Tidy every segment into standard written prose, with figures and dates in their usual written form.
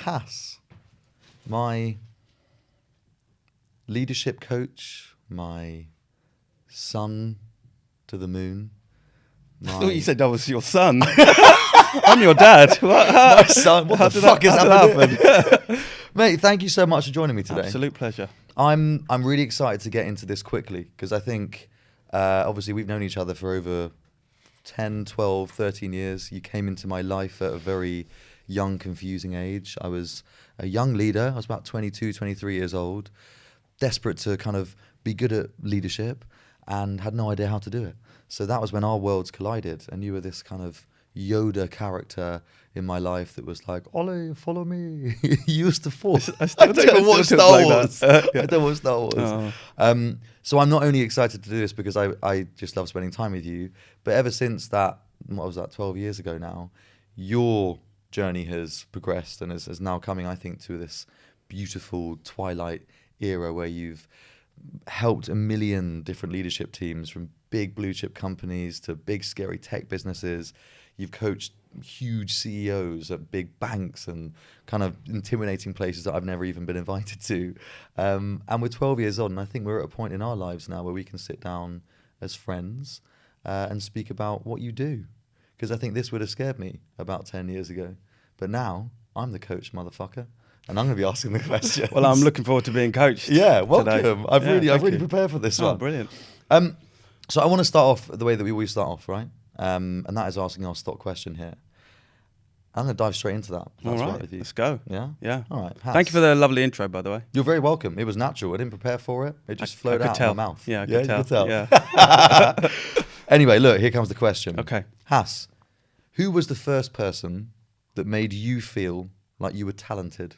Hass, my leadership coach, my son to the moon. I thought you said that was your son. I'm your dad. My son. What the fuck is happening? Mate, thank you so much for joining me today. Absolute pleasure. I'm really excited to get into this quickly because I think obviously we've known each other for over 10, 12, 13 years. You came into my life at a very young, confusing age. I was a young leader. I was about 22, 23 years old, desperate to kind of be good at leadership and had no idea how to do it. So that was when our worlds collided, and you were this kind of Yoda character in my life that was like, Ollie, follow me. You used to fall. I don't watch Star Wars. I don't watch Star Wars. So I'm not only excited to do this because I just love spending time with you, but ever since that, what was that, 12 years ago now, your journey has progressed and is now coming, I think, to this beautiful twilight era where you've helped a million different leadership teams from big blue chip companies to big scary tech businesses. You've coached huge CEOs at big banks and kind of intimidating places that I've never even been invited to. And we're 12 years on, and I think we're at a point in our lives now where we can sit down as friends and speak about what you do. Because I think this would have scared me about 10 years ago. But now I'm the coach, motherfucker. And I'm going to be asking the questions. Well, I'm looking forward to being coached. Yeah, welcome. Today. I've really prepared for this one. Oh, brilliant. So I want to start off the way that we always start off, right? And that is asking our stock question here. I'm going to dive straight into that. All right, with you. let's go. Yeah? Yeah. All right. Thank you for the lovely intro, by the way. You're very welcome. It was natural. I didn't prepare for it. It just flowed out of my mouth. Yeah, I could tell. You could tell. Yeah. Anyway, look, here comes the question. Okay. Hass, who was the first person that made you feel like you were talented?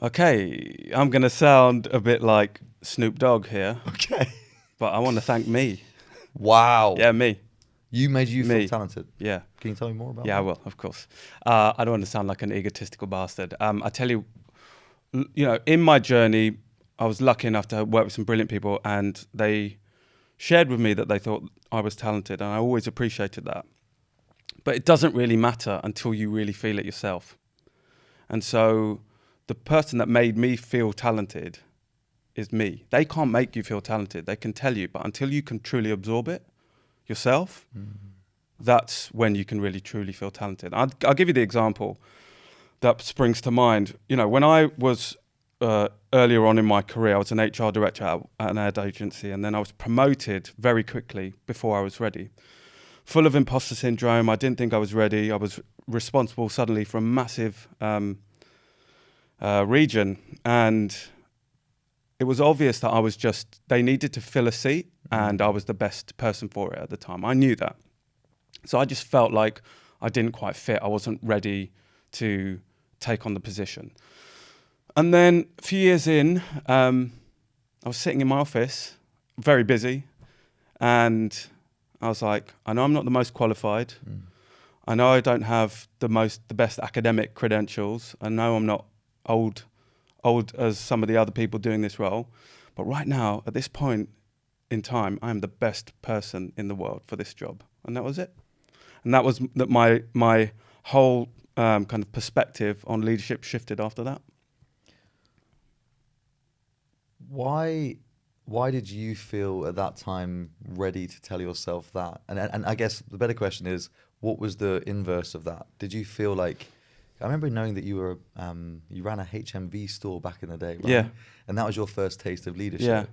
Okay, I'm going to sound a bit like Snoop Dogg here. Okay. But I want to thank me. Wow. Yeah, me. You made you feel talented? Yeah. Can you tell me more about that? Yeah, I will, of course. I don't want to sound like an egotistical bastard. I tell you, in my journey, I was lucky enough to work with some brilliant people, and they shared with me that they thought I was talented, and I always appreciated that. But it doesn't really matter until you really feel it yourself. And so the person that made me feel talented is me. They can't make you feel talented. They can tell you, but until you can truly absorb it yourself, that's when you can really, truly feel talented. I'll give you the example that springs to mind. When I was earlier on in my career, I was an HR director at an ad agency, and then I was promoted very quickly before I was ready. Full of imposter syndrome. I didn't think I was ready. I was responsible suddenly for a massive region, and it was obvious that they needed to fill a seat, and I was the best person for it at the time. I knew that. So I just felt like I didn't quite fit. I wasn't ready to take on the position. And then a few years in, I was sitting in my office, very busy, and I was like, I know I'm not the most qualified. I know I don't have the best academic credentials. I know I'm not old as some of the other people doing this role. But right now, at this point in time, I am the best person in the world for this job. And that was it. And that was that my whole kind of perspective on leadership shifted after that. Why did you feel at that time ready to tell yourself that? And I guess the better question is, what was the inverse of that? Did you feel like, I remember knowing that you ran a HMV store back in the day, right? Yeah. And that was your first taste of leadership. Yeah.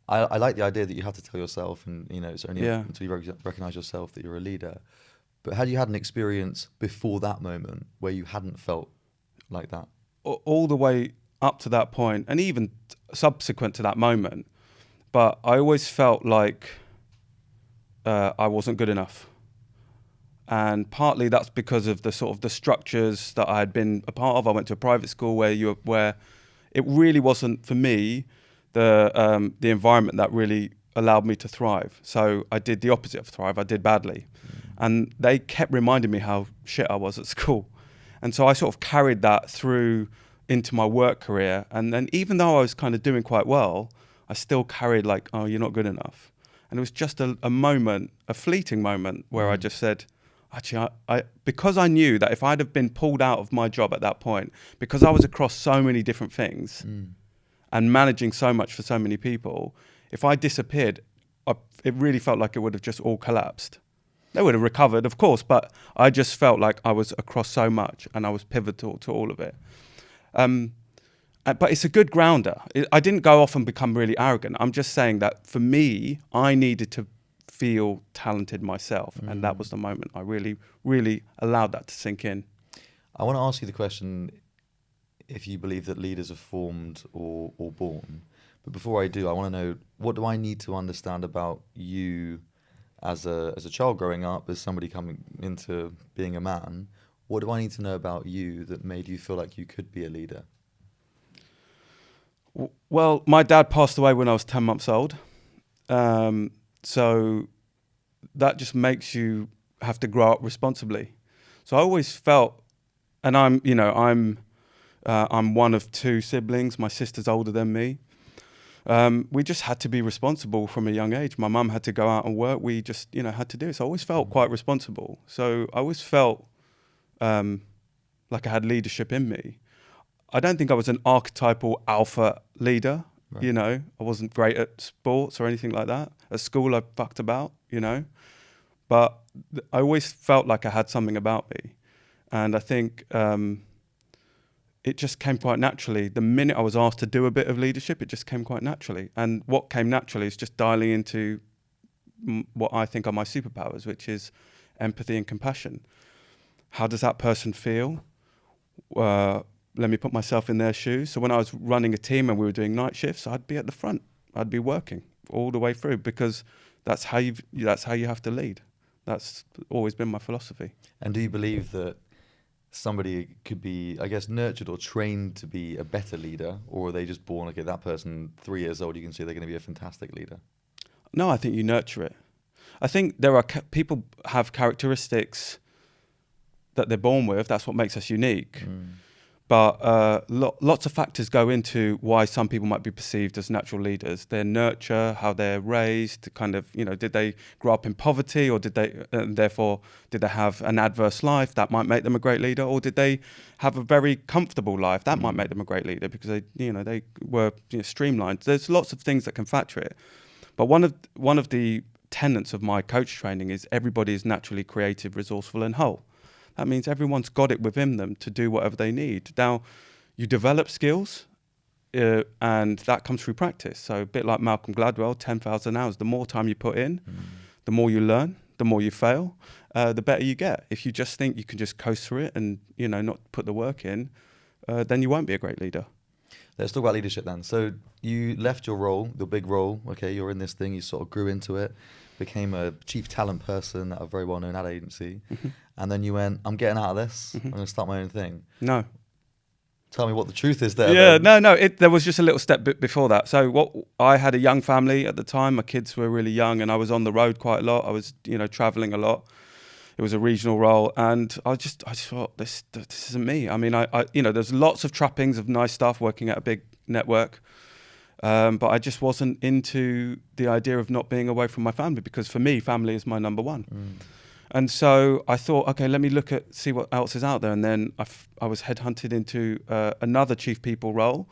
I like the idea that you had to tell yourself, and it's only Yeah. until you recognize yourself that you're a leader. But had you had an experience before that moment where you hadn't felt like that? All the way up to that point, and even subsequent to that moment, but I always felt like I wasn't good enough. And partly that's because of the sort of the structures that I had been a part of. I went to a private school where it really wasn't, for me, the environment that really allowed me to thrive. So I did the opposite of thrive. I did badly. And they kept reminding me how shit I was at school. And so I sort of carried that through into my work career. And then even though I was kind of doing quite well, I still carried like, oh, you're not good enough. And it was just a moment, a fleeting moment, where I just said, actually, because I knew that if I'd have been pulled out of my job at that point, because I was across so many different things and managing so much for so many people, if I disappeared, it really felt like it would have just all collapsed. They would have recovered, of course, but I just felt like I was across so much and I was pivotal to all of it. But it's a good grounder. I didn't go off and become really arrogant. I'm just saying that for me, I needed to feel talented myself. And that was the moment I really, really allowed that to sink in. I want to ask you the question, if you believe that leaders are formed or born. But before I do, I want to know, what do I need to understand about you as a child growing up, as somebody coming into being a man? What do I need to know about you that made you feel like you could be a leader? Well, my dad passed away when I was 10 months old. So that just makes you have to grow up responsibly. So I always felt, and I'm one of 2 siblings. My sister's older than me. We just had to be responsible from a young age. My mum had to go out and work. We just, had to do it. So I always felt quite responsible. So I always felt like I had leadership in me. I don't think I was an archetypal alpha leader. Right. I wasn't great at sports or anything like that. At school, I fucked about, But I always felt like I had something about me. And I think it just came quite naturally. The minute I was asked to do a bit of leadership, it just came quite naturally. And what came naturally is just dialing into what I think are my superpowers, which is empathy and compassion. How does that person feel? Let me put myself in their shoes. So when I was running a team and we were doing night shifts, I'd be at the front. I'd be working all the way through, because that's how you have to lead. That's always been my philosophy. And do you believe that somebody could be, I guess, nurtured or trained to be a better leader, or are they just born, okay, that person 3 years old, you can see they're going to be a fantastic leader? No, I think you nurture it. I think there are people have characteristics that they're born with. That's what makes us unique. But lots of factors go into why some people might be perceived as natural leaders. Their nurture, how they're raised, kind of, did they grow up in poverty, or did they have an adverse life that might make them a great leader, or did they have a very comfortable life that might make them a great leader because they were streamlined. There's lots of things that can factor it. But one of the tenets of my coach training is everybody is naturally creative, resourceful, and whole. That means everyone's got it within them to do whatever they need. Now, you develop skills, and that comes through practice. So a bit like Malcolm Gladwell, 10,000 hours. The more time you put in, the more you learn, the more you fail, the better you get. If you just think you can just coast through it and not put the work in, then you won't be a great leader. Let's talk about leadership then. So you left your role, the big role. Okay, you're in this thing. You sort of grew into it, became a chief talent person at a very well-known ad agency. And then you went, I'm getting out of this. I'm going to start my own thing. No. Tell me what the truth is there. Yeah, then. no. There was just a little step before that. So I had a young family at the time. My kids were really young, and I was on the road quite a lot. I was, traveling a lot. It was a regional role, and I just thought this isn't me. I mean, there's lots of trappings of nice stuff working at a big network, but I just wasn't into the idea of not being away from my family, because for me, family is my number one. And so I thought, okay, let me see what else is out there. And then I was headhunted into another chief people role,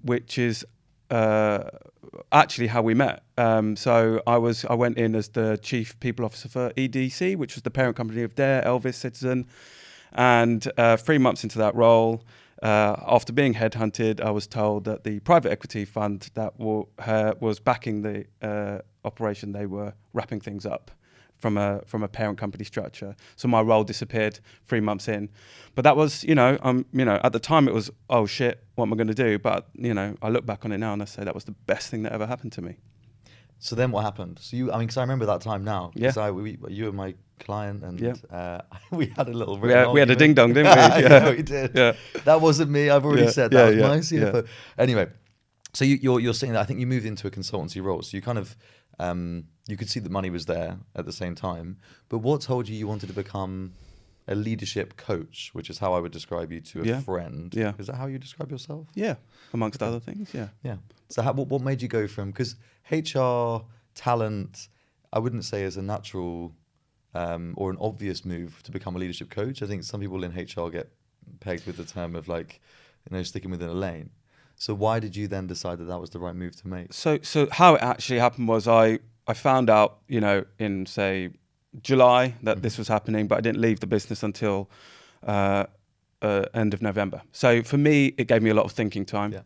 which is actually how we met. So I went in as the chief people officer for EDC, which was the parent company of Dare, Elvis, Citizen. And 3 months into that role, after being headhunted, I was told that the private equity fund that was backing the operation, they were wrapping things up from a parent company structure. So my role disappeared 3 months in. But that was, at the time it was, oh shit, what am I going to do? But, I look back on it now and I say that was the best thing that ever happened to me. So then what happened? So because I remember that time now. Yeah. You were my client, and we had a little... We had a ding-dong, didn't we? Yeah, we did. Yeah. That wasn't me. I've already said that was my CFO. Yeah. Anyway, so you're saying that I think you moved into a consultancy role. So you kind of... you could see that money was there at the same time. But what told you wanted to become a leadership coach, which is how I would describe you to a friend? Yeah. Is that how you describe yourself? Yeah, amongst other things, yeah. Yeah. So what made you go from... Because HR, talent, I wouldn't say is a natural or an obvious move to become a leadership coach? I think some people in HR get pegged with the term of like, sticking within a lane. So why did you then decide that that was the right move to make? So how it actually happened was I found out, in say July that this was happening, but I didn't leave the business until end of November. So for me, it gave me a lot of thinking time. Yeah.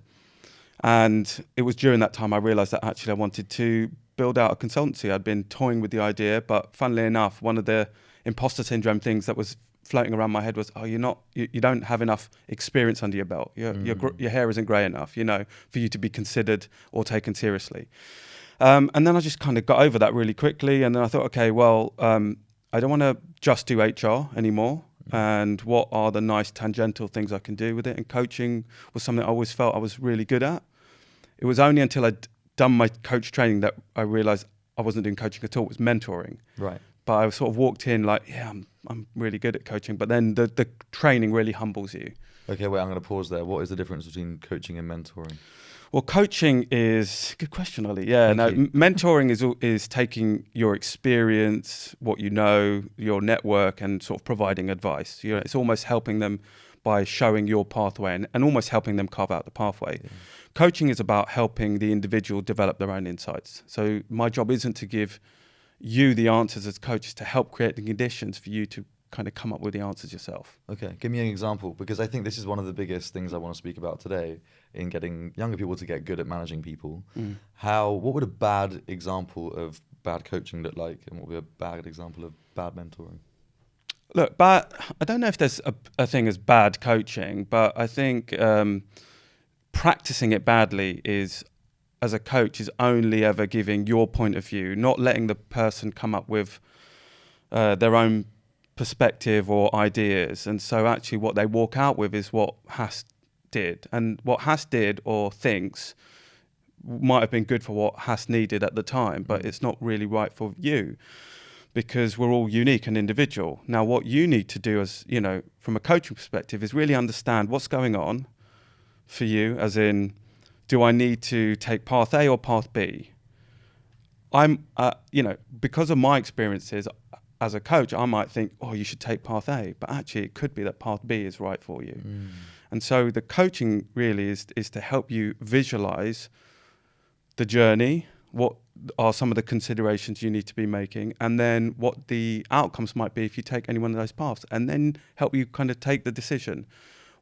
And it was during that time I realized that actually I wanted to build out a consultancy. I'd been toying with the idea, but funnily enough, one of the imposter syndrome things that was floating around my head was, you don't have enough experience under your belt. Your hair isn't grey enough, for you to be considered or taken seriously. And then I just kind of got over that really quickly. And then I thought, okay, well, I don't want to just do HR anymore. And what are the nice tangential things I can do with it? And coaching was something I always felt I was really good at. It was only until I'd done my coach training that I realized I wasn't doing coaching at all. It was mentoring. Right. But I sort of walked in like, yeah, I'm really good at coaching. But then the training really humbles you. Okay, wait, I'm going to pause there. What is the difference between coaching and mentoring? Well, coaching is good question, Ollie. Yeah, mentoring is taking your experience, what you know, your network, and sort of providing advice. It's almost helping them by showing your pathway and almost helping them carve out the pathway. Yeah. Coaching is about helping the individual develop their own insights. So my job isn't to give you the answers as coaches, to help create the conditions for you to kind of come up with the answers yourself. Okay, give me an example, because I think this is one of the biggest things I want to speak about today in getting younger people to get good at managing people. What would a bad example of bad coaching look like, and what would be a bad example of bad mentoring? Look, I don't know if there's a thing as bad coaching, but I think practicing it badly is, as a coach, is only ever giving your point of view, not letting the person come up with their own perspective or ideas. And so actually what they walk out with is what Hass did. And what Hass did or thinks might have been good for what Hass needed at the time, but it's not really right for you, because we're all unique and individual. Now, what you need to do as, from a coaching perspective, is really understand what's going on for you, as in, do I need to take path A or path B? Because of my experiences as a coach, I might think, you should take path A, but actually it could be that path B is right for you. And so the coaching really is to help you visualize the journey, what are some of the considerations you need to be making, and then what the outcomes might be if you take any one of those paths, and then help you kind of take the decision.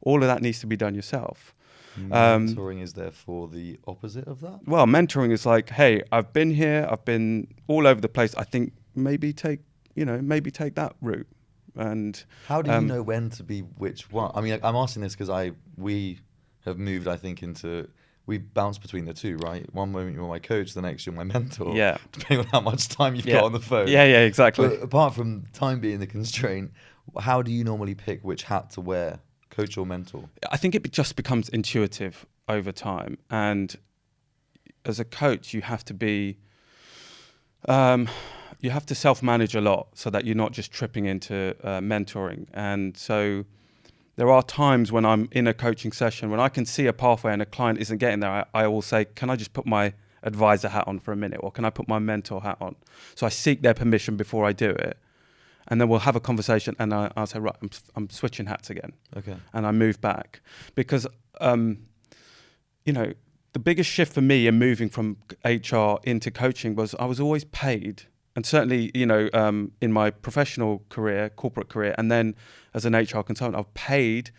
All of that needs to be done yourself. Mentoring is therefore the opposite of that? Well, mentoring is like, hey, I've been here, I've been all over the place. I think maybe take that route. And how do you know when to be which one? I mean, I'm asking this because we have moved, I think, we bounce between the two, right? One moment you're my coach, the next you're my mentor. Yeah. Depending on how much time you've got on the phone. Yeah, exactly. But apart from time being the constraint, how do you normally pick which hat to wear, coach or mentor? I think it just becomes intuitive over time. And as a coach, you have to be... you have to self-manage a lot so that you're not just tripping into mentoring. And so there are times when I'm in a coaching session, when I can see a pathway and a client isn't getting there, I will say, can I just put my advisor hat on for a minute? Or can I put my mentor hat on? So I seek their permission before I do it. And then we'll have a conversation and I'll say, right, I'm switching hats again. Okay. And I move back. Because, the biggest shift for me in moving from HR into coaching was I was always paid. And certainly, in my professional career, corporate career, and then as an HR consultant, I'm paid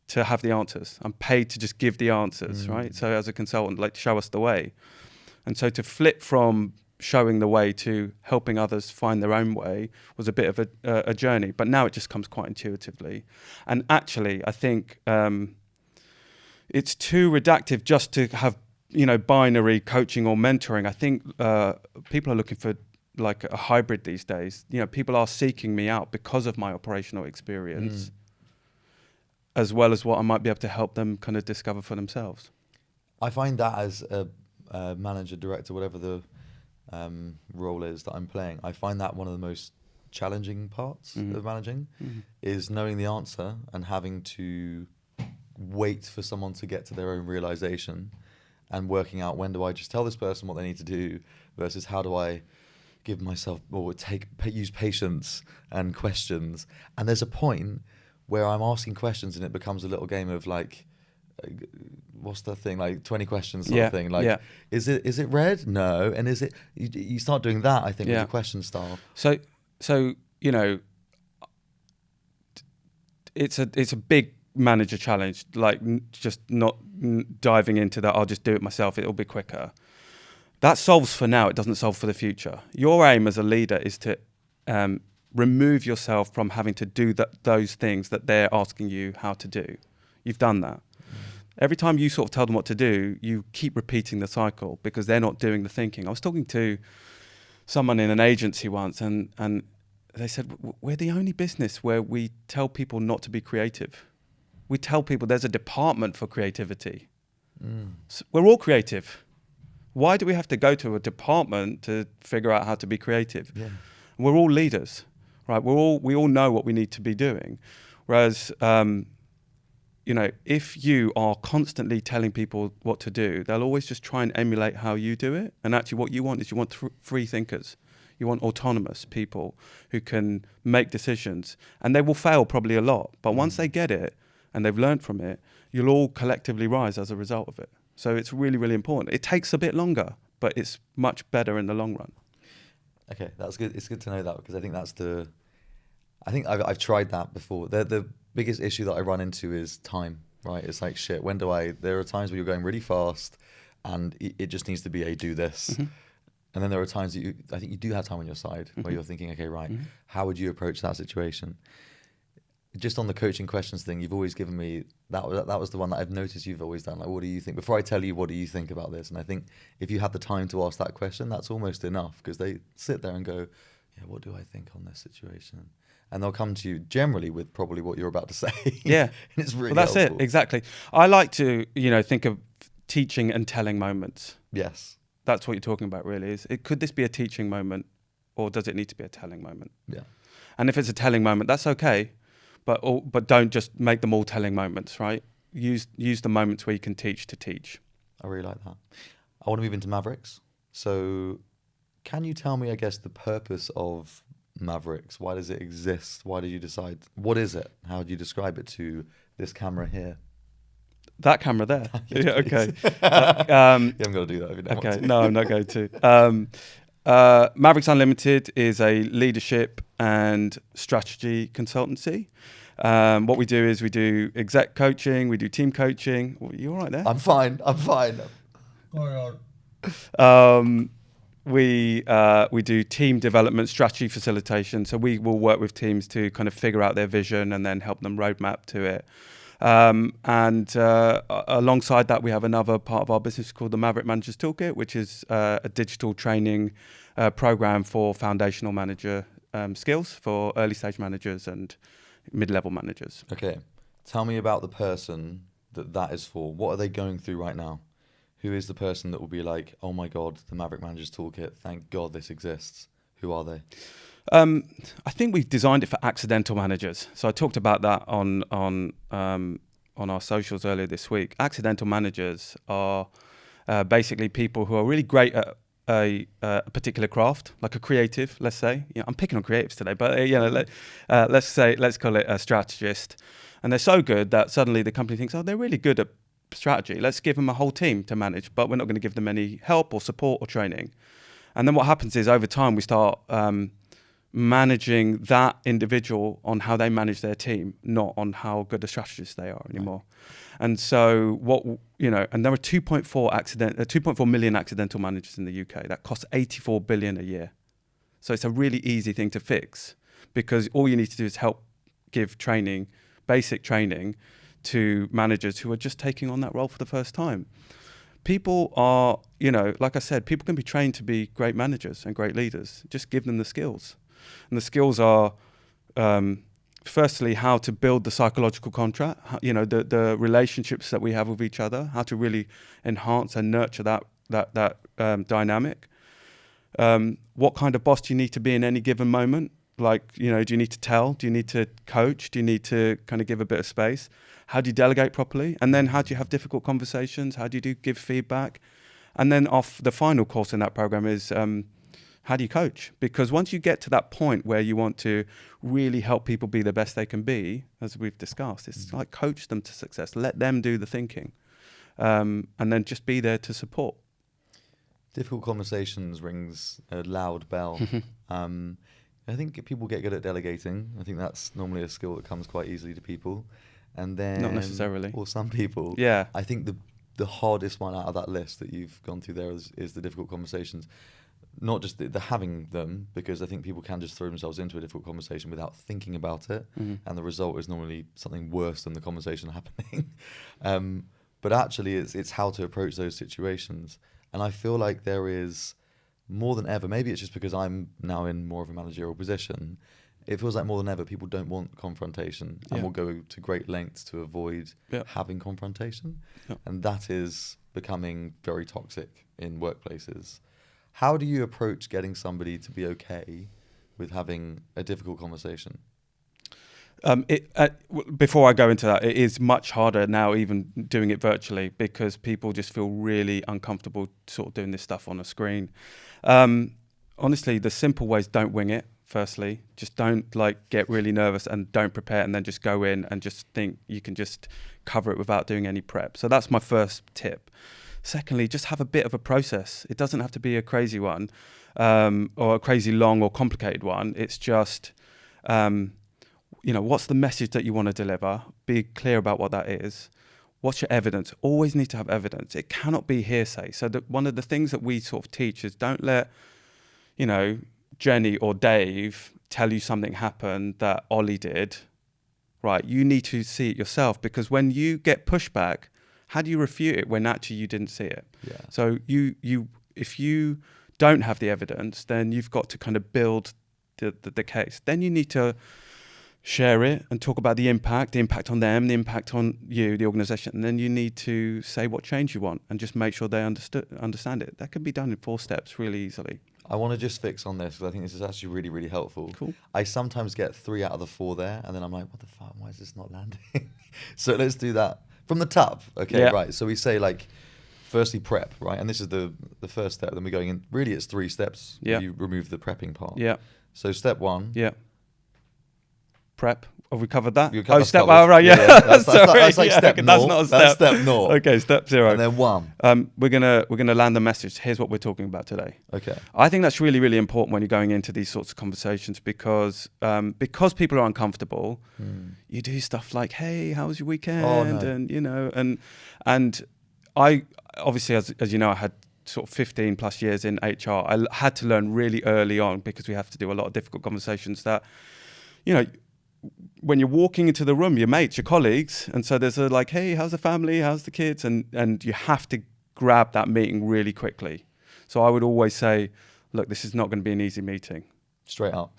to have the answers. I'm paid to just give the answers, right? So as a consultant, like, show us the way. And so to flip from showing the way to helping others find their own way was a bit of a journey. But now it just comes quite intuitively. And actually, I think it's too reductive just to have, binary coaching or mentoring. I think people are looking for like a hybrid these days. People are seeking me out because of my operational experience, as well as what I might be able to help them kind of discover for themselves. I find that as a manager, director, whatever the role is that I'm playing, I find that one of the most challenging parts of managing is knowing the answer and having to wait for someone to get to their own realization and working out, when do I just tell this person what they need to do versus how do I give myself or use patience and questions. And there's a point where I'm asking questions and it becomes a little game of like, what's the thing, like 20 questions sort of thing. Like, is it red? No. And is it? You start doing that, I think, with the question style. So you know, it's a big manager challenge. Like just not diving into that. I'll just do it myself. It'll be quicker. That solves for now. It doesn't solve for the future. Your aim as a leader is to remove yourself from having to do those things that they're asking you how to do. You've done that. Every time you sort of tell them what to do, you keep repeating the cycle because they're not doing the thinking. I was talking to someone in an agency once and they said, we're the only business where we tell people not to be creative. We tell people there's a department for creativity. So we're all creative. Why do we have to go to a department to figure out how to be creative? Yeah. We're all leaders, right? We all know what we need to be doing. Whereas, you know, if you are constantly telling people what to do, they'll always just try and emulate how you do it. And actually what you want is free thinkers. You want autonomous people who can make decisions. And they will fail probably a lot. But once they get it and they've learned from it, you'll all collectively rise as a result of it. So it's really, really important. It takes a bit longer, but it's much better in the long run. Okay, that's good. It's good to know that because I think I've tried that before. The biggest issue that I run into is time, right? It's like, shit, there are times where you're going really fast and it just needs to be a do this. Mm-hmm. And then there are times that I think you do have time on your side where you're thinking, okay, right, how would you approach that situation? Just on the coaching questions thing, you've always given me, that was the one that I've noticed you've always done. Like, what do you think? Before I tell you, what do you think about this? And I think if you have the time to ask that question, that's almost enough because they sit there and go, yeah, what do I think on this situation? And they'll come to you generally with probably what you're about to say. Yeah. And it's really well, that's helpful. it, exactly. I like to, think of teaching and telling moments. Yes. That's what you're talking about, really. Could this be a teaching moment or does it need to be a telling moment? Yeah. And if it's a telling moment, that's okay. But don't just make them all telling moments, right? Use the moments where you can teach to teach. I really like that. I want to move into Mavericks. So can you tell me, I guess, the purpose of Mavericks? Why does it exist? Why did you decide? What is it? How do you describe it to this camera here? That camera there? Yeah, okay. You haven't got to do that if you don't want to. No, I'm not going to. Mavericks Unlimited is a leadership and strategy consultancy. What we do is we do exec coaching, we do team coaching. You all right there? I'm fine. We do team development, strategy facilitation. So we will work with teams to kind of figure out their vision and then help them roadmap to it. Alongside that, we have another part of our business called the Maverick Managers Toolkit, which is a digital training program for foundational manager skills for early stage managers and mid-level managers. Okay. Tell me about the person that is for. What are they going through right now? Who is the person that will be like, oh my God, the Maverick Managers Toolkit, thank God this exists? Who are they? I think we've designed it for accidental managers. So I talked about that on our socials earlier this week. Accidental managers are basically people who are really great at a particular craft, like a creative, let's say. I'm picking on creatives today, but let's call it a strategist. And they're so good that suddenly the company thinks, oh, they're really good at strategy. Let's give them a whole team to manage, but we're not going to give them any help or support or training. And then what happens is over time we start managing that individual on how they manage their team, not on how good a strategist they are anymore. Right. And so and there are 2.4 million accidental managers in the UK. That costs 84 billion a year. So it's a really easy thing to fix because all you need to do is help give training, basic training to managers who are just taking on that role for the first time. People are, like I said, people can be trained to be great managers and great leaders. Just give them the skills. And the skills are, firstly, how to build the psychological contract, the relationships that we have with each other, how to really enhance and nurture that dynamic. What kind of boss do you need to be in any given moment? Like, do you need to tell? Do you need to coach? Do you need to kind of give a bit of space? How do you delegate properly? And then how do you have difficult conversations? How do you give feedback? And then the final course in that program is how do you coach? Because once you get to that point where you want to really help people be the best they can be, as we've discussed, it's like coach them to success. Let them do the thinking, and then just be there to support. Difficult conversations rings a loud bell. I think people get good at delegating. I think that's normally a skill that comes quite easily to people. And then Not necessarily. Or some people. Yeah. I think the hardest one out of that list that you've gone through there is the difficult conversations. Not just the having them, because I think people can just throw themselves into a difficult conversation without thinking about it, and the result is normally something worse than the conversation happening. But actually, it's how to approach those situations. And I feel like there is more than ever, maybe it's just because I'm now in more of a managerial position, it feels like more than ever people don't want confrontation and will go to great lengths to avoid having confrontation. And that is becoming very toxic in workplaces. How do you approach getting somebody to be okay with having a difficult conversation? Before I go into that, it is much harder now, even doing it virtually, because people just feel really uncomfortable sort of doing this stuff on a screen. Honestly, the simple ways: don't wing it. Firstly, just don't get really nervous and don't prepare, and then just go in and just think you can just cover it without doing any prep. So that's my first tip. Secondly, just have a bit of a process. It doesn't have to be a crazy one, or a crazy long or complicated one. It's just, what's the message that you want to deliver? Be clear about what that is. What's your evidence? Always need to have evidence. It cannot be hearsay. So one of the things that we sort of teach is don't let, Jenny or Dave tell you something happened that Ollie did, right? You need to see it yourself, because when you get pushback, how do you refute it when actually you didn't see it? Yeah. So if you don't have the evidence, then you've got to kind of build the case. Then you need to share it and talk about the impact on them, the impact on you, the organization. And then you need to say what change you want and just make sure they understand it. That can be done in 4 steps really easily. I want to just fix on this because I think this is actually really, really helpful. Cool. I sometimes get 3 out of the 4 there, and then I'm like, what the fuck? Why is this not landing? So let's do that from the top. Okay, right. So we say firstly prep, right? And this is the first step. Then we're going in. Really, it's 3 steps. Yeah. You remove the prepping part. Yeah. So step 1. Yeah. Prep. Have we covered that? Step. Oh, right. Yeah. That's like step 0. That's not a step. That's step 0. Okay, step 0. And then 1. We're gonna land the message. Here's what we're talking about today. Okay. I think that's really, really important when you're going into these sorts of conversations, because people are uncomfortable. You do stuff like, "Hey, how was your weekend?" Oh, no. And I obviously, as you know, I had sort of 15 plus years in HR. I had to learn really early on, because we have to do a lot of difficult conversations, that when you're walking into the room, your mates, your colleagues, and so there's hey, how's the family? How's the kids? And you have to grab that meeting really quickly. So I would always say, look, this is not going to be an easy meeting. Straight up.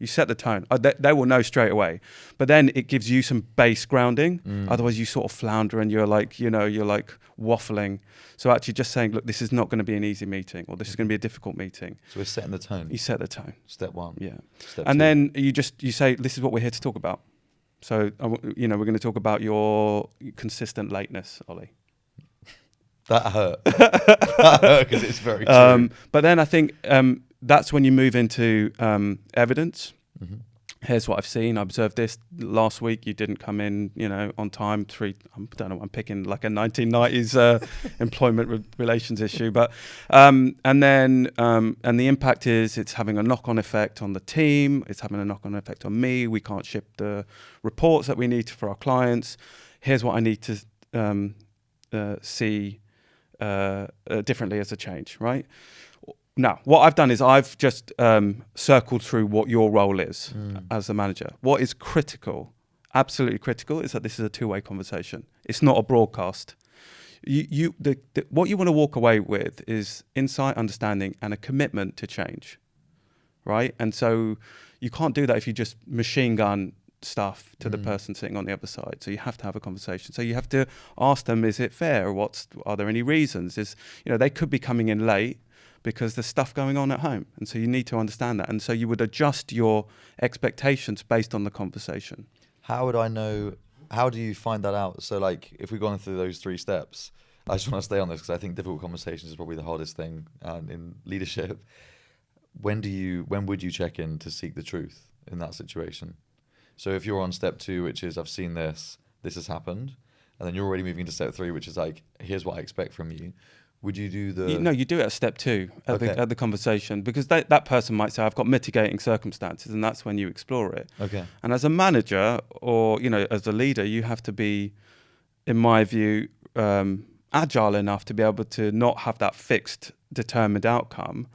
You set the tone. They will know straight away. But then it gives you some base grounding. Otherwise you sort of flounder and you're waffling. So actually just saying, look, this is not going to be an easy meeting, or this is going to be a difficult meeting. So we're setting the tone. You set the tone. Step 1. Yeah. Step and 2. then you say, this is what we're here to talk about. So, we're going to talk about your consistent lateness, Ollie. That hurt. That hurt because it's very true. But then I think that's when you move into evidence. Here's what I've seen. I observed this last week. You didn't come in, on time. I don't know. I'm picking like a 1990s employment relations issue, but and the impact is it's having a knock-on effect on the team. It's having a knock-on effect on me. We can't ship the reports that we need for our clients. Here's what I need to see differently as a change, right? Now, what I've done is I've just circled through what your role is as the manager. What is critical, absolutely critical, is that this is a 2-way conversation. It's not a broadcast. What you want to walk away with is insight, understanding, and a commitment to change, right? And so you can't do that if you just machine gun stuff to the person sitting on the other side. So you have to have a conversation. So you have to ask them, is it fair? Are there any reasons? They could be coming in late because there's stuff going on at home. And so you need to understand that. And so you would adjust your expectations based on the conversation. How would I know? How do you find that out? So if we've gone through those 3 steps, I just want to stay on this because I think difficult conversations is probably the hardest thing in leadership. when would you check in to seek the truth in that situation? So if you're on step 2, which is I've seen this has happened, and then you're already moving into step 3, which is like, here's what I expect from you. Would you do You do it at step 2 Okay. at the conversation, because that person might say, I've got mitigating circumstances, and that's when you explore it. Okay. And as a manager, or as a leader, you have to be, in my view, agile enough to be able to not have that fixed, determined outcome,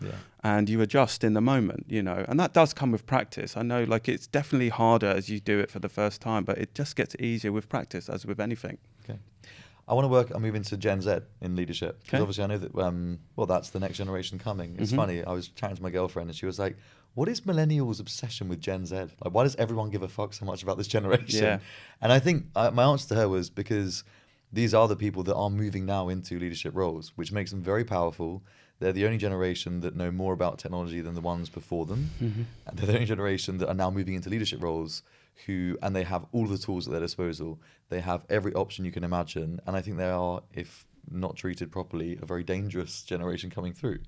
and you adjust in the moment, and that does come with practice. I know, like, it's definitely harder as you do it for the first time, but it just gets easier with practice, as with anything. Okay. I'm moving to Gen Z in leadership, because obviously I know that, that's the next generation coming. It's funny, I was chatting to my girlfriend and she was like, what is millennials' obsession with Gen Z? Like, why does everyone give a fuck so much about this generation? Yeah. And I think my answer to her was because these are the people that are moving now into leadership roles, which makes them very powerful. They're the only generation that know more about technology than the ones before them. And they're the only generation that are now moving into leadership roles and they have all the tools at their disposal. They have every option you can imagine. And I think they are, if not treated properly, a very dangerous generation coming through.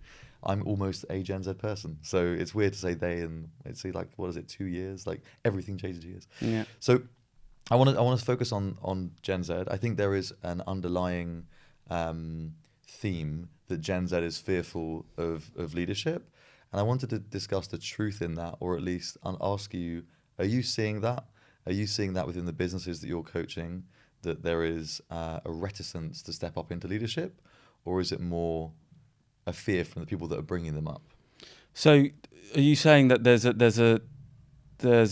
I'm almost a Gen Z person. So it's weird to say they, and it's like, 2 years? Like, everything changes years. Yeah. So I want to focus on Gen Z. I think there is an underlying theme that Gen Z is fearful of leadership, and I wanted to discuss the truth in that, or at least ask you: are you seeing that? Are you seeing that within the businesses that you're coaching, that there is a reticence to step up into leadership, or is it more a fear from the people that are bringing them up? So, are you saying that there's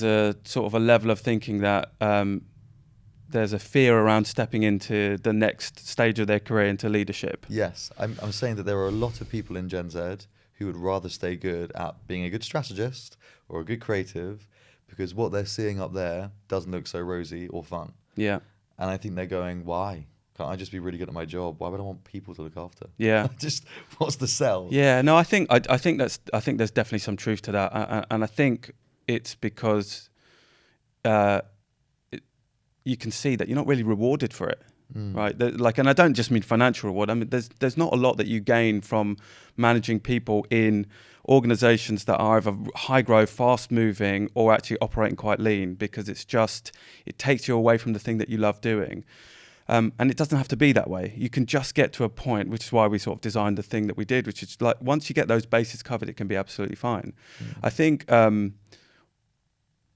a sort of a level of thinking that there's a fear around stepping into the next stage of their career into leadership? Yes, I'm saying that there are a lot of people in Gen Z who would rather stay good at being a good strategist or a good creative, because what they're seeing up there doesn't look so rosy or fun. Yeah. And I think they're going, why? Can't I just be really good at my job? Why would I want people to look after? Yeah. Just what's the sell? Yeah. No, I think there's definitely some truth to that, and I think it's because you can see that you're not really rewarded for it, right? And I don't just mean financial reward. I mean, there's not a lot that you gain from managing people in organizations that are either high growth, fast moving, or actually operating quite lean, because it takes you away from the thing that you love doing. And it doesn't have to be that way. You can just get to a point, which is why we sort of designed the thing that we did, which is like, once you get those bases covered, it can be absolutely fine. I think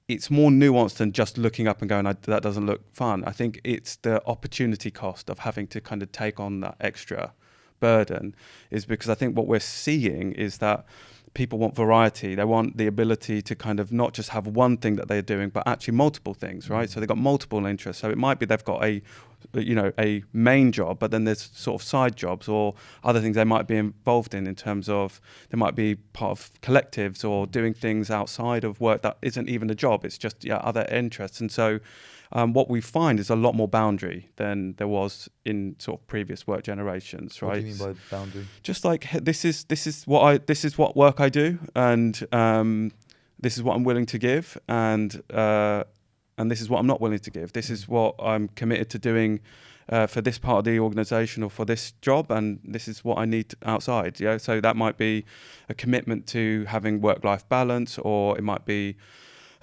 it's more nuanced than just looking up and going, that doesn't look fun. I think it's the opportunity cost of having to kind of take on that extra burden, is because I think what we're seeing is that people want variety. They want the ability to kind of not just have one thing that they're doing, but actually multiple things, right? So they've got multiple interests. So it might be they've got a main job, but then there's sort of side jobs or other things they might be involved in terms of, they might be part of collectives or doing things outside of work that isn't even a job. It's just other interests. And so what we find is a lot more boundary than there was in sort of previous work generations, right? What do you mean by boundary? Just like, this is what work I do, and this is what I'm willing to give, and this is what I'm not willing to give. This is what I'm committed to doing for this part of the organisation or for this job, and this is what I need outside. Yeah, so that might be a commitment to having work-life balance, or it might be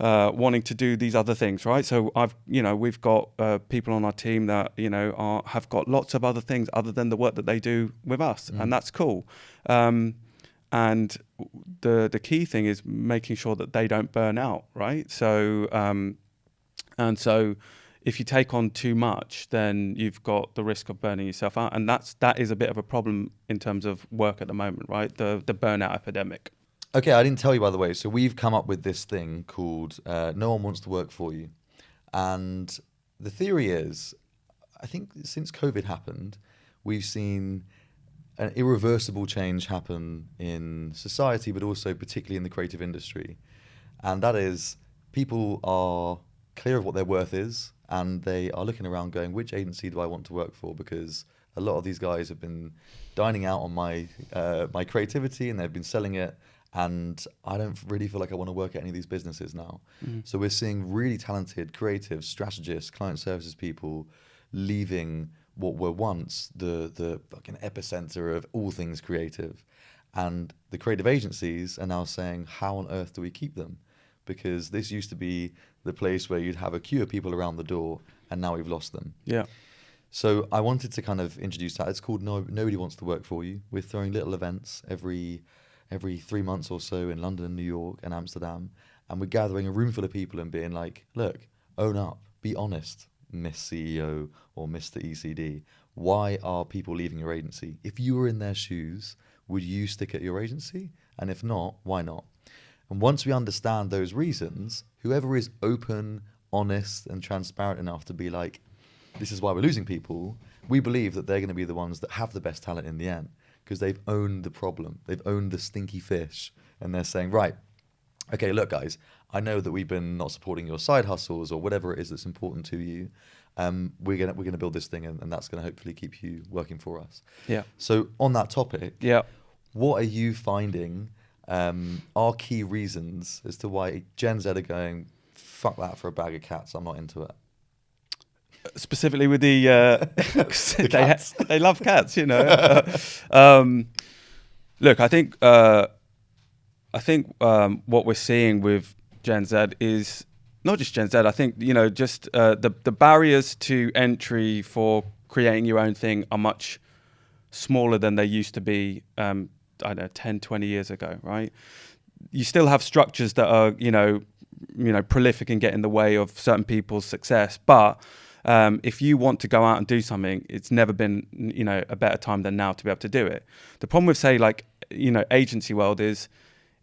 wanting to do these other things, right? So we've got people on our team that have got lots of other things other than the work that they do with us, and that's cool. And the key thing is making sure that they don't burn out, right? So and so if you take on too much, then you've got the risk of burning yourself out, and that is a bit of a problem in terms of work at the moment, right? The burnout epidemic. Okay, I didn't tell you, by the way. So we've come up with this thing called No One Wants to Work For You. And the theory is, I think since COVID happened, we've seen an irreversible change happen in society, but also particularly in the creative industry. And that is, people are clear of what their worth is, and they are looking around going, which agency do I want to work for? Because a lot of these guys have been dining out on my creativity, and they've been selling it. And I don't really feel like I want to work at any of these businesses now. So we're seeing really talented, creative, strategists, client services people leaving what were once the fucking epicenter of all things creative. And the creative agencies are now saying, how on earth do we keep them? Because this used to be the place where you'd have a queue of people around the door, and now we've lost them. Yeah. So I wanted to kind of introduce that. It's called Nobody Wants to Work For You. We're throwing little events every 3 months or so in London, New York, and Amsterdam. And we're gathering a room full of people and being like, look, own up, be honest, Miss CEO or Mr. ECD. Why are people leaving your agency? If you were in their shoes, would you stick at your agency? And if not, why not? And once we understand those reasons, whoever is open, honest, and transparent enough to be like, this is why we're losing people, we believe that they're going to be the ones that have the best talent in the end, because they've owned the problem. They've owned the stinky fish. And they're saying, right, okay, look, guys, I know that we've been not supporting your side hustles or whatever it is that's important to you. We're gonna build this thing, and that's gonna hopefully keep you working for us. Yeah. So on that topic, Yeah. what are you finding are key reasons as to why Gen Z are going, fuck that for a bag of cats, I'm not into it? Specifically with the, The cats. they love cats, you know. Look, I think what we're seeing with Gen Z is not just Gen Z. I think, you know, just the barriers to entry for creating your own thing are much smaller than they used to be, I don't know, 10, 20 years ago, right? You still have structures that are, you know, prolific and get in the way of certain people's success. But if you want to go out and do something, it's never been, you know, a better time than now to be able to do it. The problem with, say, like, you know, agency world is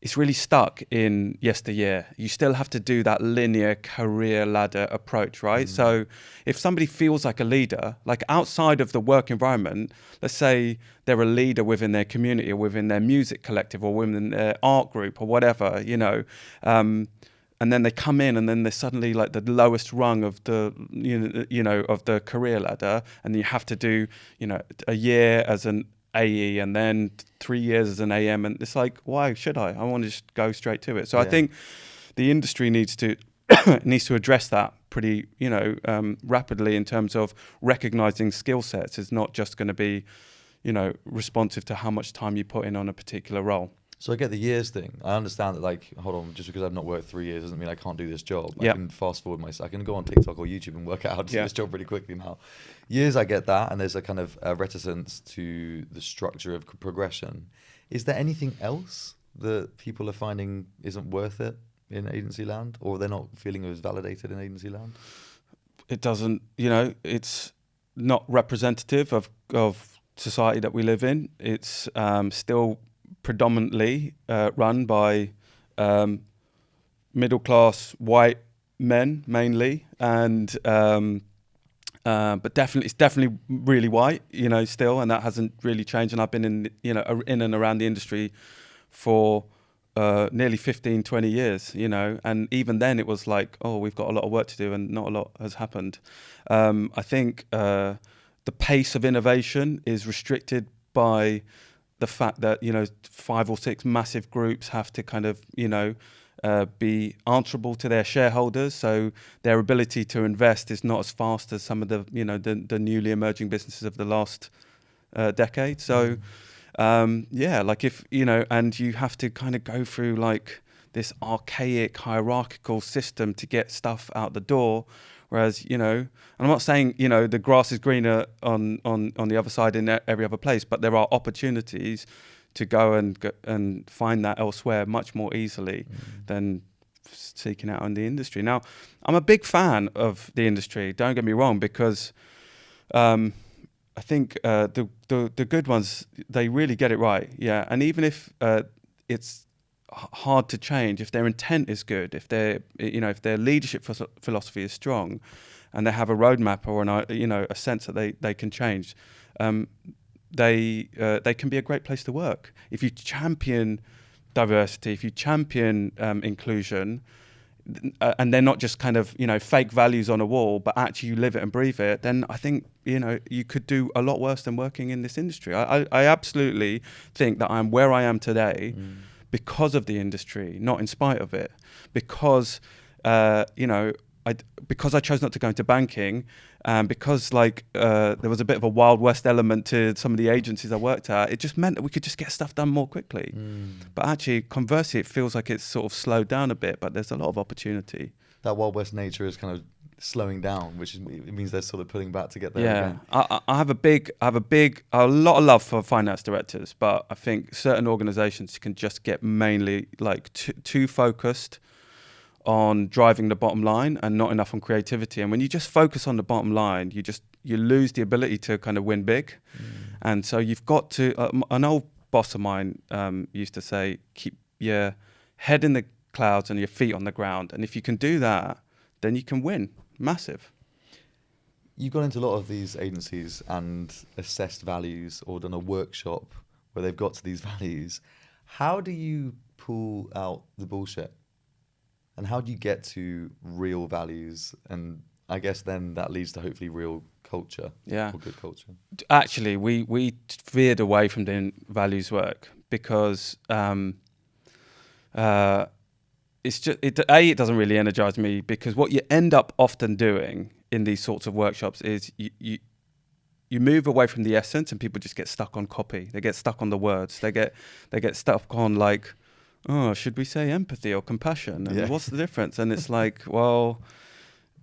it's really stuck in yesteryear. You still have to do that linear career ladder approach, right? So if somebody feels like a leader, like outside of the work environment, let's say they're a leader within their community or within their music collective or within their art group or whatever, you know, and then they come in and then they're suddenly like the lowest rung of the, you know, of the career ladder. And you have to do, you know, a year as an AE and then 3 years as an AM, and it's like, why should I want to just go straight to it. So I think the industry needs to address that pretty, you know, rapidly in terms of recognizing skill sets is not just going to be, you know, responsive to how much time you put in on a particular role. So I get the years thing. I understand that, like, hold on, just because I've not worked 3 years doesn't mean I can't do this job. I can fast forward myself. I can go on TikTok or YouTube and work out how to do this job pretty quickly now. Years, I get that. And there's a kind of reticence to the structure of progression. Is there anything else that people are finding isn't worth it in agency land, or they're not feeling as validated in agency land? It doesn't, you know, it's not representative of society that we live in. It's still predominantly run by middle-class white men mainly, and but it's definitely really white, you know, still, and that hasn't really changed. And I've been in, you know, in and around the industry for nearly 15, 20 years, you know, and even then it was like, oh, we've got a lot of work to do and not a lot has happened. I think the pace of innovation is restricted by the fact that, you know, 5 or 6 massive groups have to kind of, you know, be answerable to their shareholders. So their ability to invest is not as fast as some of the, you know, the newly emerging businesses of the last decade. So, yeah, like if, you know, and you have to kind of go through like this archaic hierarchical system to get stuff out the door. Whereas, you know, and I'm not saying, you know, the grass is greener on the other side in every other place, but there are opportunities to go and find that elsewhere much more easily than seeking out in the industry. Now, I'm a big fan of the industry, don't get me wrong, because I think the good ones, they really get it right. Yeah. And even if it's hard to change, if their intent is good, if their, you know, if their leadership philosophy is strong, and they have a roadmap or you know, a sense that they can change, they can be a great place to work. If you champion diversity, if you champion inclusion, and they're not just kind of, you know, fake values on a wall, but actually you live it and breathe it, then I think, you know, you could do a lot worse than working in this industry. I absolutely think that I'm where I am today because of the industry, not in spite of it. Because, you know, because I chose not to go into banking, because like there was a bit of a Wild West element to some of the agencies I worked at, it just meant that we could just get stuff done more quickly. But actually, conversely, it feels like it's sort of slowed down a bit, but there's a lot of opportunity. That Wild West nature is kind of slowing down, which it means they're sort of pulling back to get there Yeah, again. I have a lot of love for finance directors, but I think certain organizations can just get mainly like too focused on driving the bottom line and not enough on creativity. And when you just focus on the bottom line, you lose the ability to kind of win big. And so you've got to, an old boss of mine used to say, keep your head in the clouds and your feet on the ground. And if you can do that, then you can win massive. You've gone into a lot of these agencies and assessed values or done a workshop where they've got to these values. How do you pull out the bullshit? And how do you get to real values? And I guess then that leads to hopefully real culture. Yeah. Or good culture. Actually, we veered away from doing values work because it's just it doesn't really energize me, because what you end up often doing in these sorts of workshops is you move away from the essence, and people just get stuck on copy. They get stuck on the words. They get stuck on like, oh, should we say empathy or compassion? And what's the difference? And it's like, well,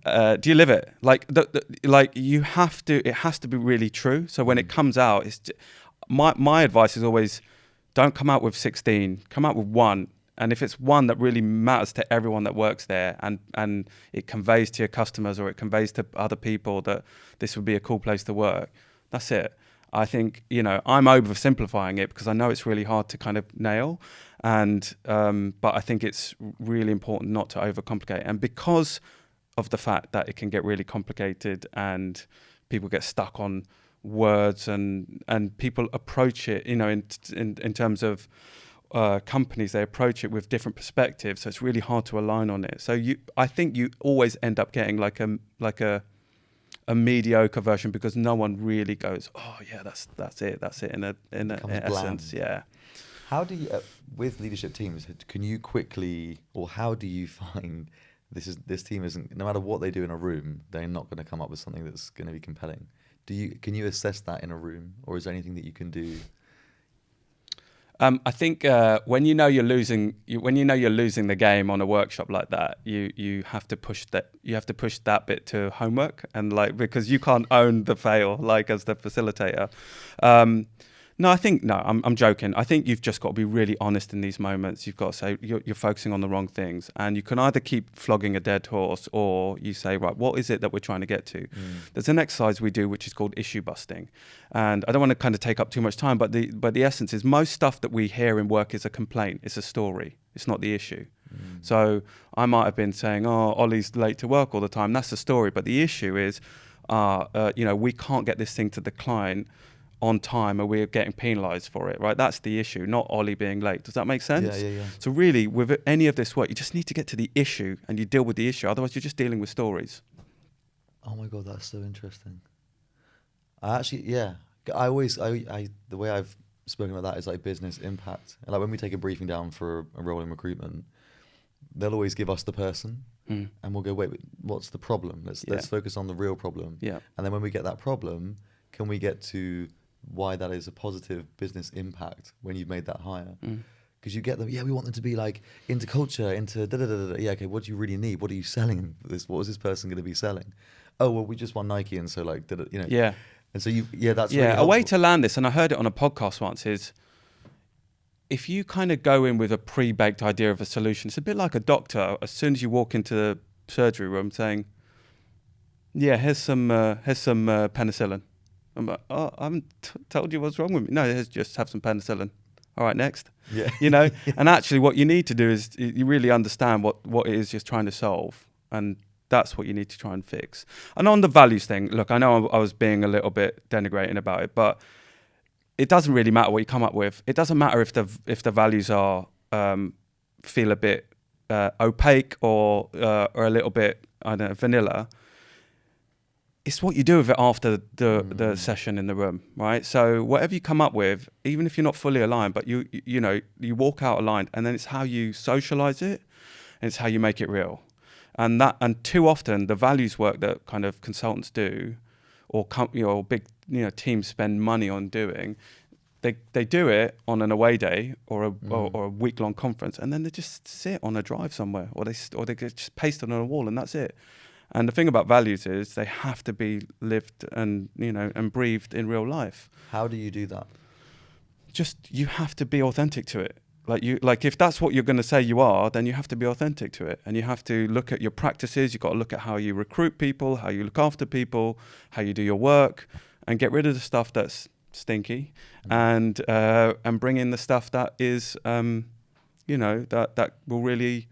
do you live it? Like, like you have to. It has to be really true. So when it comes out, my advice is always, don't come out with 16. Come out with one. And if it's one that really matters to everyone that works there, and it conveys to your customers or it conveys to other people that this would be a cool place to work, that's it. I think, I'm oversimplifying it because I know it's really hard to kind of nail. And but I think it's really important not to overcomplicate. And because of the fact that it can get really complicated and people get stuck on words, and people approach it, in terms of companies, they approach it with different perspectives, so it's really hard to align on it. So I think you always end up getting like a mediocre version, because no one really goes, oh yeah, that's it in essence. Yeah. How do you with leadership teams, can you quickly, or how do you find this team isn't, no matter what they do in a room, they're not going to come up with something that's going to be compelling? Can you assess that in a room, or is there anything that you can do? I think when you know you're losing the game on a workshop like that, you have to push that bit to homework, and like, because you can't own the fail, like, as the facilitator. I'm joking. I think you've just got to be really honest in these moments. You've got to say you're focusing on the wrong things, and you can either keep flogging a dead horse, or you say, right, what is it that we're trying to get to? There's an exercise we do which is called issue busting, and I don't want to kind of take up too much time, but the essence is, most stuff that we hear in work is a complaint. It's a story. It's not the issue. So I might have been saying, oh, Ollie's late to work all the time. That's the story. But the issue is, we can't get this thing to the client on time, and we're getting penalised for it, right? That's the issue, not Ollie being late. Does that make sense? Yeah. So really, with any of this work, you just need to get to the issue, and you deal with the issue. Otherwise, you're just dealing with stories. Oh my God, that's so interesting. The way I've spoken about that is like business impact. And like when we take a briefing down for a role in recruitment, they'll always give us the person, and we'll go, wait, what's the problem? Let's focus on the real problem. Yeah. And then when we get that problem, can we get to why that is a positive business impact when you've made that hire? Because you get them, we want them to be like into culture, into da-da-da-da. Yeah, okay, what do you really need? What are you selling? What was this person going to be selling? Oh, well, we just won Nike, and so like, Yeah. And so that's really a way to land this, and I heard it on a podcast once, is if you kind of go in with a pre-baked idea of a solution, it's a bit like a doctor, as soon as you walk into the surgery room, saying, yeah, here's some penicillin. I'm like, oh, I haven't told you what's wrong with me. No, just have some penicillin. All right, next. Yeah. And actually what you need to do is you really understand what it is you're trying to solve. And that's what you need to try and fix. And on the values thing, look, I know I was being a little bit denigrating about it, but it doesn't really matter what you come up with. It doesn't matter if the values are feel a bit opaque or a little bit, I don't know, vanilla. It's what you do with it after the session in the room, right? So whatever you come up with, even if you're not fully aligned, but you walk out aligned, and then it's how you socialize it, and it's how you make it real. And too often the values work that kind of consultants do, or big teams spend money on doing, they do it on an away day or a week-long conference, and then they just sit on a drive somewhere, or they get just pasted on a wall, and that's it. And the thing about values is they have to be lived and and breathed in real life. How do you do that? Just, you have to be authentic to it. Like if that's what you're going to say you are, then you have to be authentic to it, and you have to look at your practices. You've got to look at how you recruit people, how you look after people, how you do your work, and get rid of the stuff that's stinky, and bring in the stuff that is that will really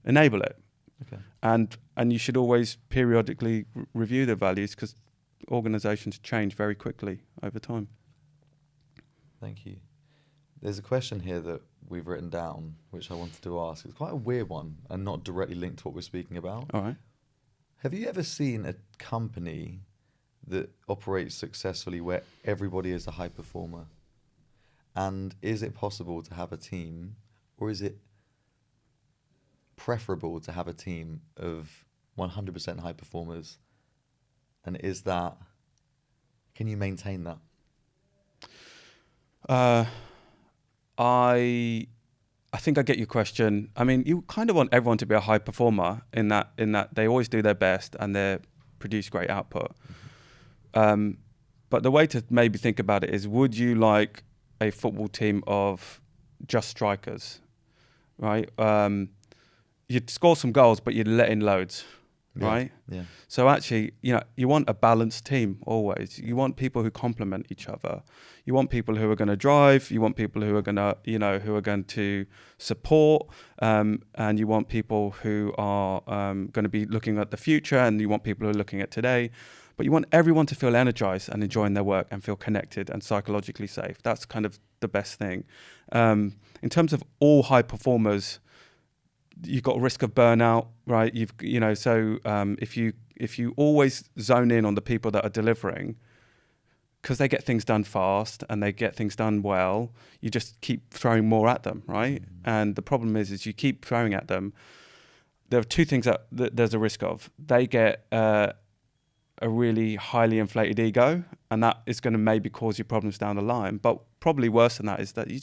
enable it. Okay. And you should always periodically review the values, because organizations change very quickly over time. Thank you. There's a question here that we've written down, which I wanted to ask. It's quite a weird one and not directly linked to what we're speaking about. All right. Have you ever seen a company that operates successfully where everybody is a high performer? And is it possible to have a team, or is it preferable to have a team of 100% high performers? And can you maintain that? I think I get your question. I mean, you kind of want everyone to be a high performer in that they always do their best and they produce great output. But the way to maybe think about it is, would you like a football team of just strikers, right? You'd score some goals, but you'd let in loads, right? Yeah. So actually, you want a balanced team always. You want people who complement each other. You want people who are going to drive. You want people who are going to, who are going to support. And you want people who are going to be looking at the future. And you want people who are looking at today. But you want everyone to feel energized and enjoying their work and feel connected and psychologically safe. That's kind of the best thing. In terms of all high performers, you've got a risk of burnout, right? So if you always zone in on the people that are delivering, because they get things done fast and they get things done well, you just keep throwing more at them, right? And the problem is you keep throwing at them. There are two things that there's a risk of. They get a really highly inflated ego, and that is going to maybe cause you problems down the line. But probably worse than that is that you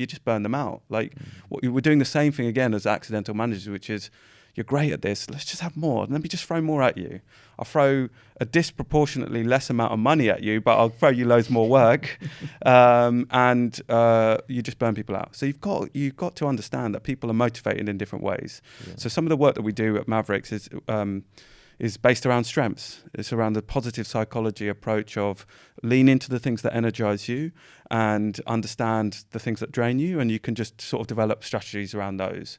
just burn them out. Like, we're doing the same thing again as accidental managers, which is, you're great at this, let's just have more. Let me just throw more at you. I'll throw a disproportionately less amount of money at you, but I'll throw you loads more work. And you just burn people out. So you've got to understand that people are motivated in different ways. Yeah. So some of the work that we do at Mavericks is based around strengths. It's around the positive psychology approach of lean into the things that energize you and understand the things that drain you, and you can just sort of develop strategies around those.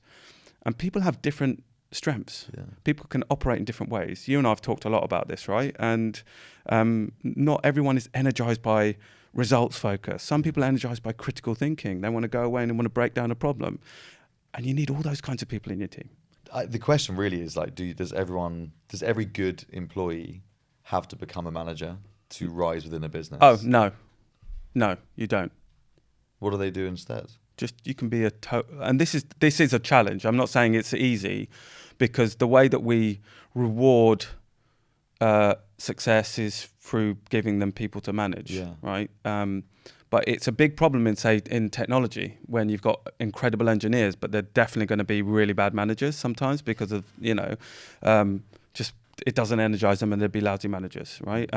And people have different strengths. Yeah. People can operate in different ways. You and I have talked a lot about this, right? And not everyone is energized by results focus. Some people are energized by critical thinking. They want to go away and they want to break down a problem. And you need all those kinds of people in your team. The question really is like, does every good employee have to become a manager to rise within a business? Oh, no, you don't. What do they do instead? Just, you can be and this is a challenge. I'm not saying it's easy, because the way that we reward success is through giving them people to manage, right? But it's a big problem in technology, when you've got incredible engineers, but they're definitely going to be really bad managers sometimes because of, just it doesn't energize them, and they'd be lousy managers, right?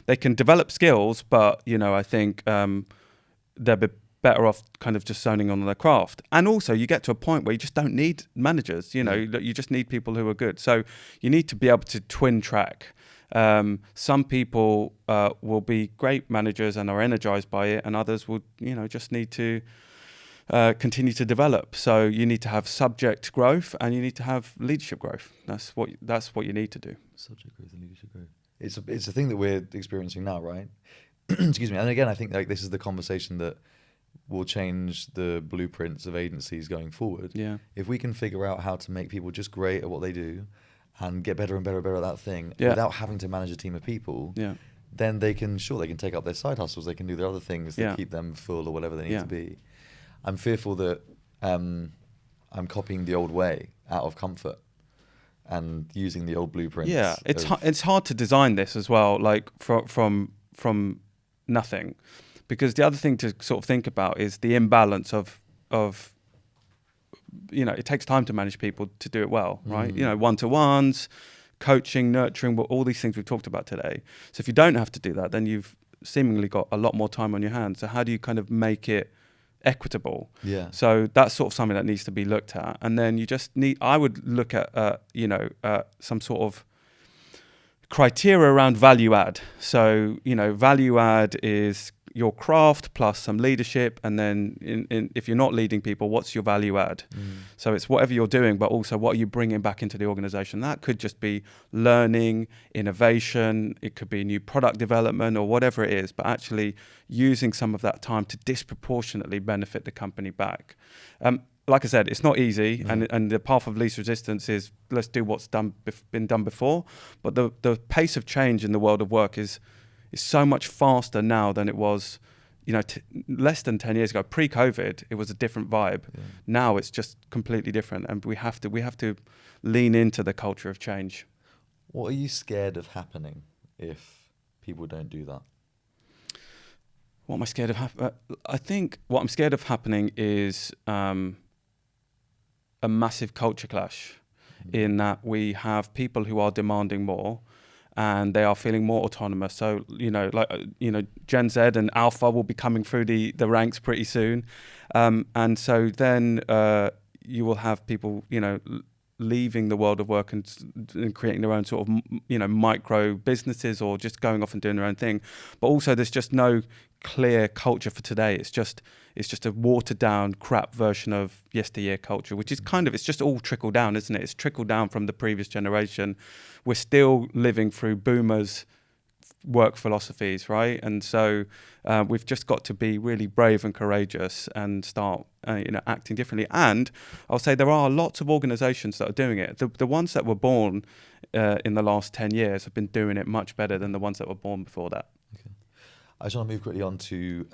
They can develop skills, but, I think they'll be better off kind of just zoning on their craft. And also you get to a point where you just don't need managers, you just need people who are good. So you need to be able to twin track. Some people will be great managers and are energized by it, and others will, just need to continue to develop. So you need to have subject growth and you need to have leadership growth. That's what you need to do. Subject growth and leadership growth. It's a thing that we're experiencing now, right? Excuse me. And again, I think like this is the conversation that will change the blueprints of agencies going forward. Yeah. If we can figure out how to make people just great at what they do and get better and better and better at that thing without having to manage a team of people, then they can take up their side hustles, they can do their other things that keep them full or whatever they need to be. I'm fearful that I'm copying the old way out of comfort. and using the old blueprints. Yeah, it's hard to design this as well, like from nothing, because the other thing to sort of think about is the imbalance of it takes time to manage people to do it well, right? One-to-ones, coaching, nurturing, all these things we've talked about today. So if you don't have to do that, then you've seemingly got a lot more time on your hands. So how do you kind of make it equitable? Yeah. So that's sort of something that needs to be looked at. And then you just I would look at, some sort of criteria around value add. So, value add is your craft plus some leadership. And then if you're not leading people, what's your value add? So it's whatever you're doing, but also what are you bringing back into the organization? That could just be learning, innovation. It could be new product development or whatever it is, but actually using some of that time to disproportionately benefit the company back. Like I said, it's not easy, and the path of least resistance is let's do what's been done before. But the pace of change in the world of work is so much faster now than it was, less than 10 years ago. Pre-COVID, it was a different vibe. Yeah. Now it's just completely different, and we have to lean into the culture of change. What are you scared of happening if people don't do that? What am I scared of? I think what I'm scared of happening is a massive culture clash, in that we have people who are demanding more, and they are feeling more autonomous. So, Gen Z and Alpha will be coming through the ranks pretty soon. And so then you will have people, leaving the world of work and creating their own sort of, micro businesses, or just going off and doing their own thing. But also there's just no clear culture for today. It's just a watered down crap version of yesteryear culture, which is it's just all trickled down, isn't it? It's trickled down from the previous generation. We're still living through boomers' work philosophies, right? And so we've just got to be really brave and courageous and start acting differently. And I'll say there are lots of organizations that are doing it. The ones that were born in the last 10 years have been doing it much better than the ones that were born before that. Okay. I just want to move quickly on to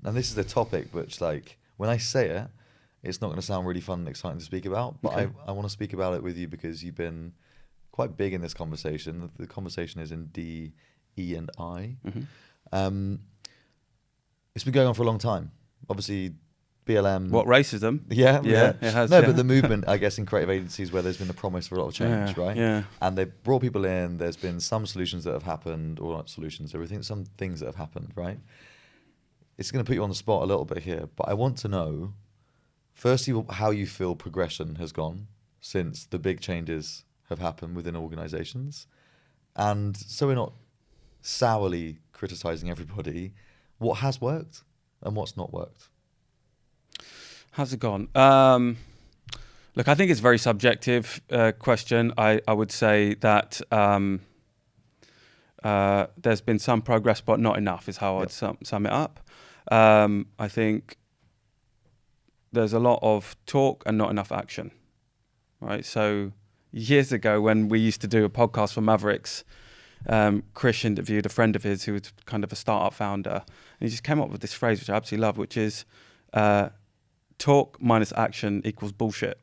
and this is the topic which, when I say it, it's not going to sound really fun and exciting to speak about, but okay. I want to speak about it with you because you've been quite big in this conversation. The conversation is in D, E, and I. Mm-hmm. It's been going on for a long time. Obviously, BLM. What, racism? Yeah. It has. No, but the movement, I guess, in creative agencies where there's been a promise for a lot of change, right? Yeah. And they've brought people in. There's been some solutions that have happened, or not solutions, some things that have happened, right? It's going to put you on the spot a little bit here, but I want to know, firstly, how you feel progression has gone since the big changes have happened within organizations. And so we're not sourly criticizing everybody, what has worked and what's not worked? How's it gone? Look, I think it's a very subjective question. I would say that there's been some progress, but not enough is how I'd sum it up. I think there's a lot of talk and not enough action, right? So years ago, when we used to do a podcast for Mavericks, Chris interviewed a friend of his who was kind of a startup founder, and he just came up with this phrase, which I absolutely love, which is talk minus action equals bullshit.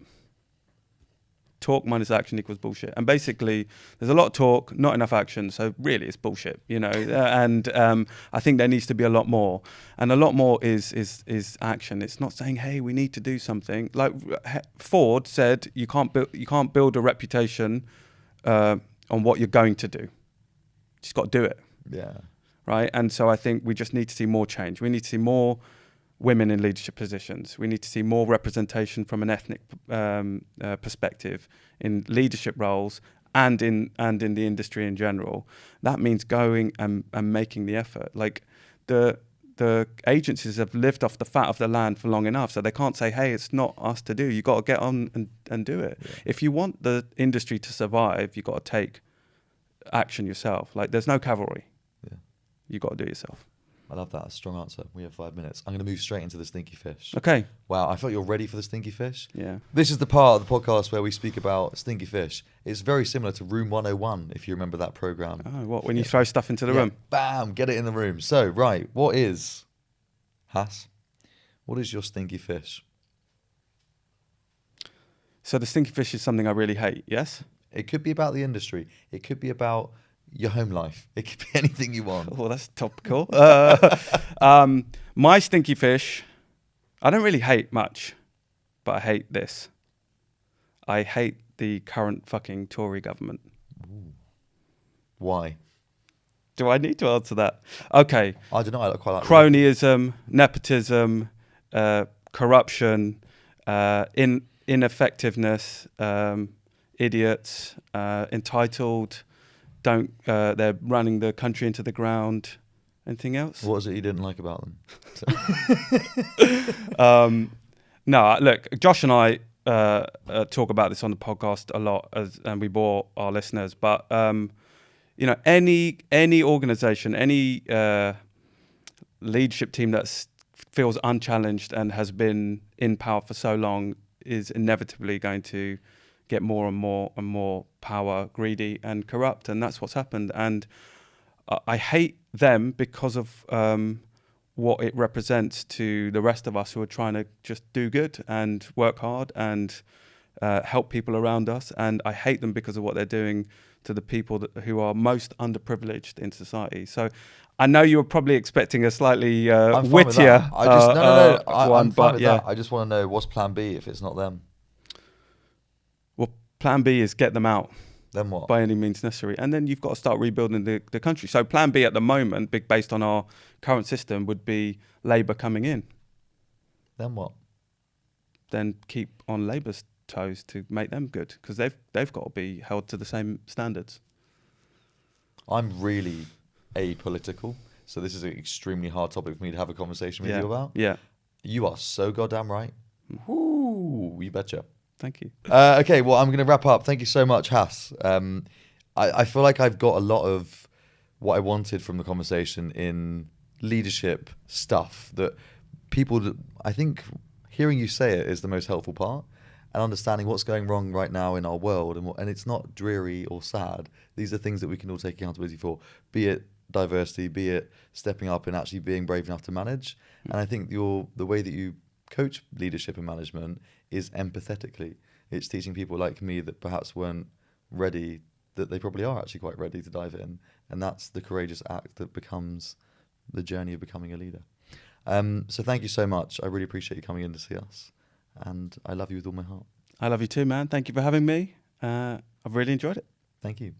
Talk minus action equals bullshit. And basically, there's a lot of talk, not enough action. So really, it's bullshit, And I think there needs to be a lot more. And a lot more is action. It's not saying, hey, we need to do something. Like Ford said, you can't build a reputation on what you're going to do. You just got to do it. Yeah. Right. And so I think we just need to see more change. We need to see more women in leadership positions. We need to see more representation from an ethnic perspective in leadership roles and in the industry in general. That means going and making the effort. Like the agencies have lived off the fat of the land for long enough, so they can't say, hey, it's not us to do. You got to get on and do it. Yeah. If you want the industry to survive, you got to take action yourself. Like there's no cavalry. Yeah. You got to do it yourself. I love that. A strong answer. We have 5 minutes. I'm going to move straight into the stinky fish. Okay. Wow, I felt you're ready for the stinky fish. Yeah. This is the part of the podcast where we speak about stinky fish. It's very similar to Room 101, if you remember that program. Oh, what? When you throw stuff into the room? Bam, get it in the room. So, right, what is your stinky fish? So the stinky fish is something I really hate, yes? It could be about the industry. It could be about your home life. It could be anything you want. Oh, that's topical. My stinky fish, I don't really hate much, but I hate this. I hate the current fucking Tory government. Why? Do I need to answer that? Okay. I don't know. I quite like Cronyism, nepotism, corruption, ineffectiveness, idiots, entitled, they're running the country into the ground. Anything else? What was it you didn't like about them? No, look, Josh and I talk about this on the podcast a lot, and we bore our listeners. But any organization, any leadership team that feels unchallenged and has been in power for so long is inevitably going to get more and more and more power greedy and corrupt, and that's what's happened. And I hate them because of what it represents to the rest of us who are trying to just do good and work hard and help people around us. And I hate them because of what they're doing to the people who are most underprivileged in society. So I know you were probably expecting a slightly wittier I just, no. I'm fine with that. I just want to know, what's plan B if it's not them? Well, plan B is get them out. Then what? By any means necessary. And then you've got to start rebuilding the country. So plan B at the moment, based on our current system, would be Labour coming in. Then what? Then keep on Labour's toes to make them good, because they've got to be held to the same standards. I'm really apolitical, so this is an extremely hard topic for me to have a conversation with you about. Yeah. You are so goddamn right. Woo, you betcha. Thank you. Okay, well, I'm going to wrap up. Thank you so much, Hass. I feel like I've got a lot of what I wanted from the conversation in leadership stuff that people, I think hearing you say it is the most helpful part, and understanding what's going wrong right now in our world. And it's not dreary or sad. These are things that we can all take accountability for, be it diversity, be it stepping up and actually being brave enough to manage. And I think the way that you coach leadership and management is empathetically. It's teaching people like me that perhaps weren't ready, that they probably are actually quite ready to dive in. And that's the courageous act that becomes the journey of becoming a leader. So thank you so much. I really appreciate you coming in to see us. And I love you with all my heart. I love you too, man. Thank you for having me. I've really enjoyed it. Thank you.